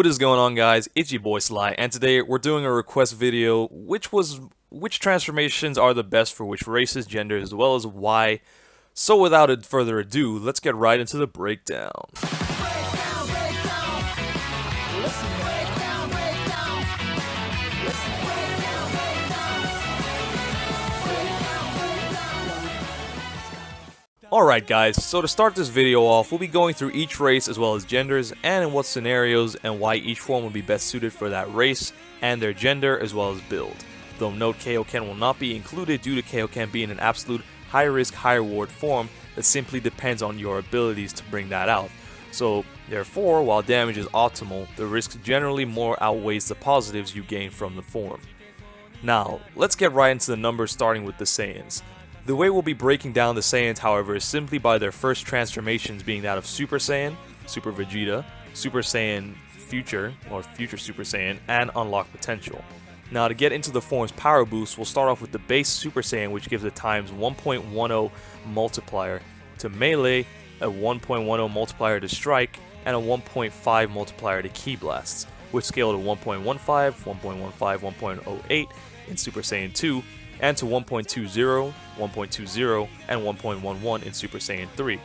What is going on, guys? It's your boy Sly, and today we're doing a request video which transformations are the best for which races, genders, as well as why. So without further ado, let's get right into the breakdown. Alright guys, so to start this video off, we'll be going through each race as well as genders and in what scenarios and why each form will be best suited for that race and their gender as well as build. Though note Kaioken will not be included due to Kaioken being an absolute high risk, high reward form that simply depends on your abilities to bring that out. So therefore, while damage is optimal, the risk generally more outweighs the positives you gain from the form. Now, let's get right into the numbers, starting with the Saiyans. The way we'll be breaking down the Saiyans, however, is simply by their first transformations being that of Super Saiyan, Super Vegeta, Super Saiyan Future, or Future Super Saiyan, and Unlock Potential. Now, to get into the form's power boost, we'll start off with the base Super Saiyan, which gives a times 1.10 multiplier to melee, a 1.10 multiplier to strike, and a 1.5 multiplier to ki blasts, which scale to 1.15, 1.15, 1.08 in Super Saiyan 2, and to 1.20, 1.20, and 1.11 in Super Saiyan 3.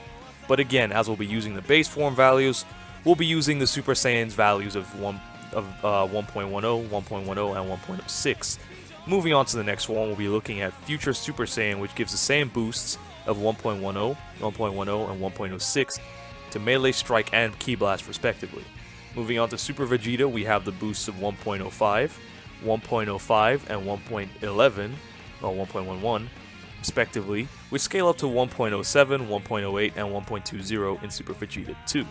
But again, as we'll be using the base form values, we'll be using the Super Saiyan's values of 1.10, 1.10, and 1.06. Moving on to the next one, we'll be looking at Future Super Saiyan, which gives the same boosts of 1.10, 1.10, and 1.06 to melee, strike, and ki blast respectively. Moving on to Super Vegeta, we have the boosts of 1.05, 1.05, and 1.11, or 1.11 respectively, which scale up to 1.07, 1.08, and 1.20 in Super Vegeta 2.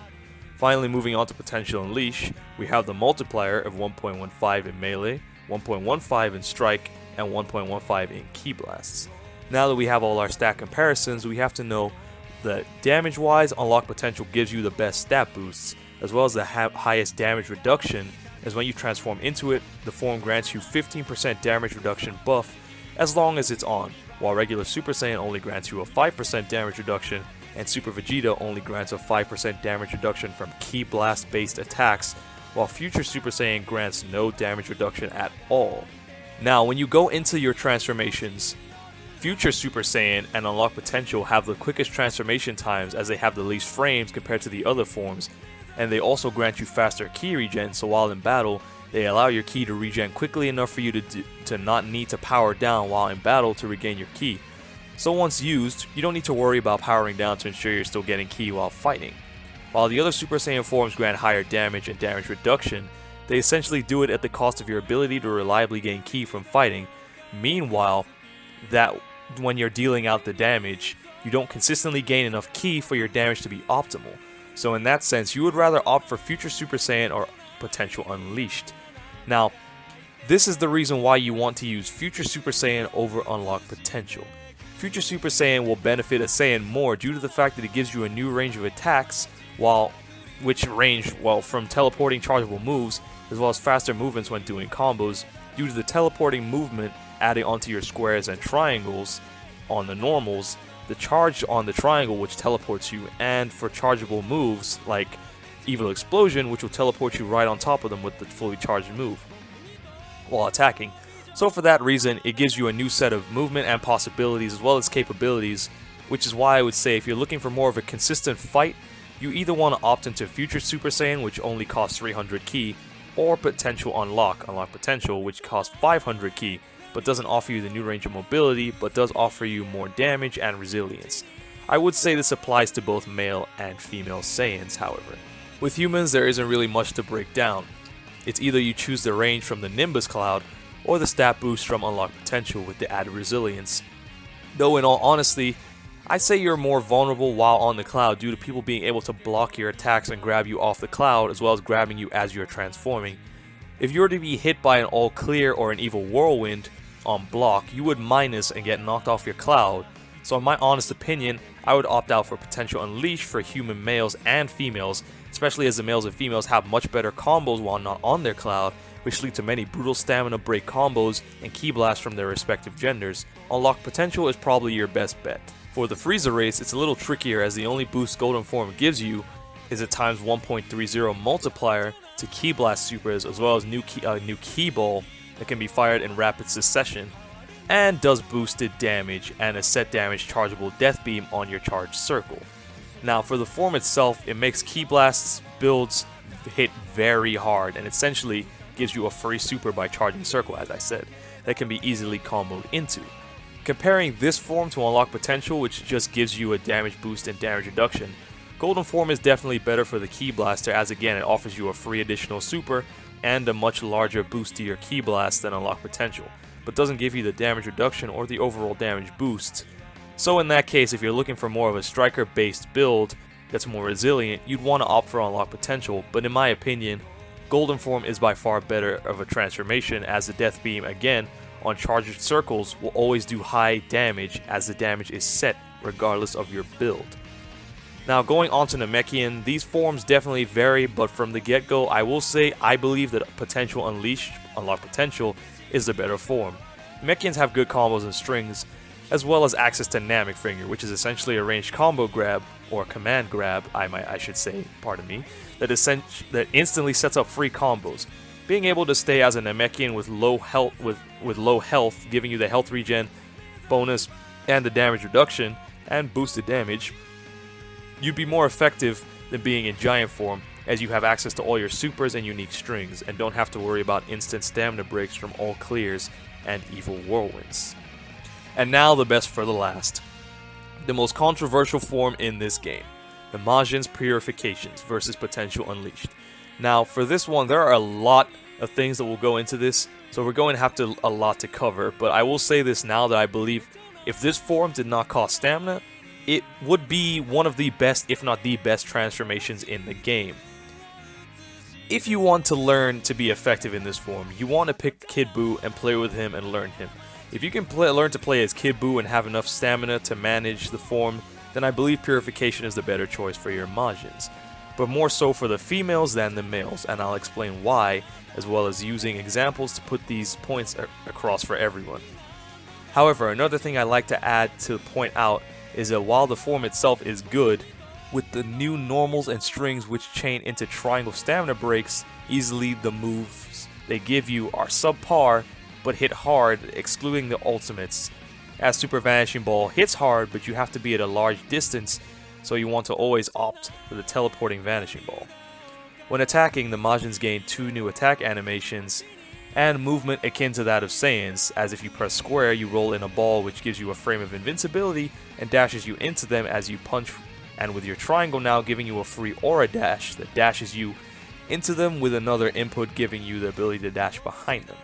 Finally, moving on to Potential Unleash, we have the multiplier of 1.15 in melee, 1.15 in strike, and 1.15 in ki blasts. Now that we have all our stat comparisons, we have to know that damage-wise, Unlock Potential gives you the best stat boosts, as well as the highest damage reduction, as when you transform into it, the form grants you 15% damage reduction buff as long as it's on, while regular Super Saiyan only grants you a 5% damage reduction, and Super Vegeta only grants a 5% damage reduction from ki blast based attacks, while Future Super Saiyan grants no damage reduction at all. Now, when you go into your transformations, Future Super Saiyan and Unlock Potential have the quickest transformation times as they have the least frames compared to the other forms, and they also grant you faster ki regen, so while in battle, they allow your ki to regen quickly enough for you to not need to power down while in battle to regain your ki. So once used, you don't need to worry about powering down to ensure you're still getting ki while fighting. While the other Super Saiyan forms grant higher damage and damage reduction, they essentially do it at the cost of your ability to reliably gain ki from fighting. Meanwhile, that when you're dealing out the damage, you don't consistently gain enough ki for your damage to be optimal. So in that sense, you would rather opt for Future Super Saiyan or Potential Unleashed. Now, this is the reason why you want to use Future Super Saiyan over Unlock Potential. Future Super Saiyan will benefit a Saiyan more due to the fact that it gives you a new range of attacks, from teleporting chargeable moves, as well as faster movements when doing combos, due to the teleporting movement adding onto your squares and triangles on the normals, the charge on the triangle which teleports you, and for chargeable moves like Evil Explosion, which will teleport you right on top of them with the fully charged move while attacking. So for that reason, it gives you a new set of movement and possibilities as well as capabilities, which is why I would say if you're looking for more of a consistent fight, you either want to opt into Future Super Saiyan, which only costs 300 ki, or Potential Unlock Potential, which costs 500 ki, but doesn't offer you the new range of mobility, but does offer you more damage and resilience. I would say this applies to both male and female Saiyans, however. With humans, there isn't really much to break down. It's either you choose the range from the Nimbus Cloud, or the stat boost from Unlock Potential with the added resilience. Though in all honesty, I'd say you're more vulnerable while on the cloud due to people being able to block your attacks and grab you off the cloud, as well as grabbing you as you're transforming. If you were to be hit by an All Clear or an Evil Whirlwind on block, you would minus and get knocked off your cloud. So in my honest opinion, I would opt out for Potential Unleash for human males and females, especially as the males and females have much better combos while not on their cloud, which lead to many brutal stamina break combos and ki blasts from their respective genders. Unlock Potential is probably your best bet. For the Frieza race, it's a little trickier as the only boost Golden Form gives you is a times 1.30 multiplier to Ki Blast supers, as well as new Ki Ball that can be fired in rapid succession, and does boosted damage and a set damage chargeable Death Beam on your charged circle. Now for the form itself, it makes Ki Blast's builds hit very hard and essentially gives you a free super by charging circle, as I said, that can be easily comboed into. Comparing this form to Unlock Potential, which just gives you a damage boost and damage reduction, Golden form is definitely better for the Ki Blaster, as again it offers you a free additional super and a much larger boost to your Ki Blast than Unlock Potential, but doesn't give you the damage reduction or the overall damage boost. So in that case, if you're looking for more of a striker based build that's more resilient, you'd want to opt for Unlock Potential, but in my opinion, Golden form is by far better of a transformation, as the Death Beam again on charged circles will always do high damage as the damage is set regardless of your build. Now going on to Namekian, these forms definitely vary, but from the get-go I will say I believe that Potential Unleashed, Unlock Potential, is the better form. Namekians have good combos and strings, as well as access to Namek Finger, which is essentially a ranged combo grab, or command grab, I should say, pardon me, that instantly sets up free combos. Being able to stay as a Namekian with low health, giving you the health regen bonus and the damage reduction and boosted damage, you'd be more effective than being in giant form, as you have access to all your supers and unique strings and don't have to worry about instant stamina breaks from all clears and evil whirlwinds. And now the best for the last. The most controversial form in this game, the Majin's Purifications versus Potential Unleashed. Now for this one, there are a lot of things that will go into this, so we're going to have a lot to cover, but I will say this now, that I believe if this form did not cost stamina, it would be one of the best, if not the best, transformations in the game. If you want to learn to be effective in this form, you want to pick Kid Buu and play with him and learn him. If you can learn to play as Kid Buu and have enough stamina to manage the form, then I believe Purification is the better choice for your Majins. But more so for the females than the males, and I'll explain why, as well as using examples to put these points across for everyone. However, another thing I like to add to point out is that while the form itself is good, with the new normals and strings which chain into triangle stamina breaks, easily the moves they give you are subpar but hit hard, excluding the ultimates, as Super Vanishing Ball hits hard but you have to be at a large distance, so you want to always opt for the teleporting Vanishing Ball. When attacking, the Majins gain 2 new attack animations and movement akin to that of Saiyans, as if you press square you roll in a ball which gives you a frame of invincibility and dashes you into them as you punch, and with your triangle now giving you a free aura dash that dashes you into them, with another input giving you the ability to dash behind them.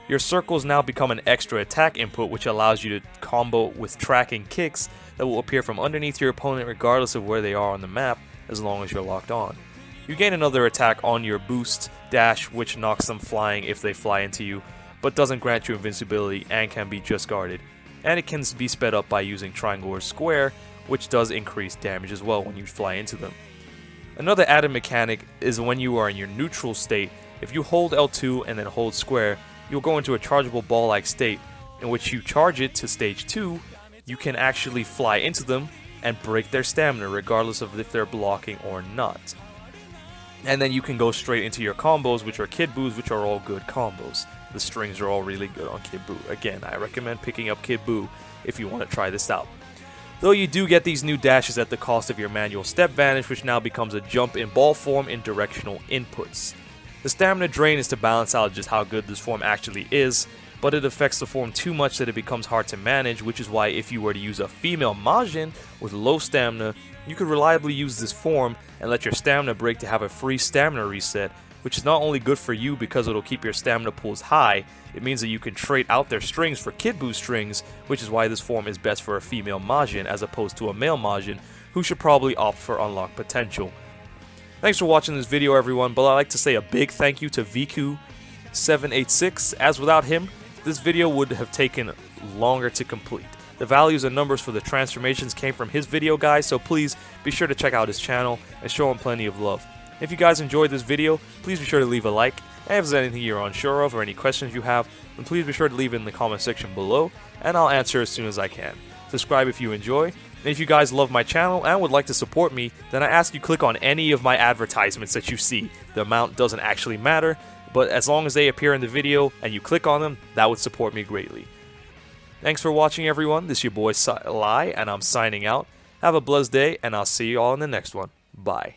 Your circles now become an extra attack input, which allows you to combo with tracking kicks that will appear from underneath your opponent regardless of where they are on the map, as long as you're locked on. You gain another attack on your boost dash, which knocks them flying if they fly into you, but doesn't grant you invincibility and can be just guarded. And it can be sped up by using triangle or square, which does increase damage as well when you fly into them. Another added mechanic is when you are in your neutral state, if you hold L2 and then hold square, you'll go into a chargeable ball-like state, in which you charge it to stage 2, you can actually fly into them and break their stamina regardless of if they're blocking or not. And then you can go straight into your combos, which are Kid Buus, which are all good combos. The strings are all really good on Kid Buu. Again, I recommend picking up Kid Buu if you want to try this out. Though you do get these new dashes at the cost of your manual step vanish, which now becomes a jump in ball form in directional inputs. The stamina drain is to balance out just how good this form actually is, but it affects the form too much that it becomes hard to manage, which is why if you were to use a female Majin with low stamina, you could reliably use this form and let your stamina break to have a free stamina reset, which is not only good for you because it'll keep your stamina pools high, it means that you can trade out their strings for Kid Buu strings, which is why this form is best for a female Majin as opposed to a male Majin, who should probably opt for Unlock Potential. Thanks for watching this video, everyone, but I'd like to say a big thank you to Viku786, as without him, this video would have taken longer to complete. The values and numbers for the transformations came from his video, guys, so please be sure to check out his channel and show him plenty of love. If you guys enjoyed this video, please be sure to leave a like, and if there's anything you're unsure of or any questions you have, then please be sure to leave it in the comment section below, and I'll answer as soon as I can. subscribe if you enjoy. And if you guys love my channel and would like to support me, then I ask you click on any of my advertisements that you see. The amount doesn't actually matter, but as long as they appear in the video and you click on them, that would support me greatly. Thanks for watching, everyone. This is your boy Sly, and I'm signing out. Have a blessed day, and I'll see you all in the next one. Bye.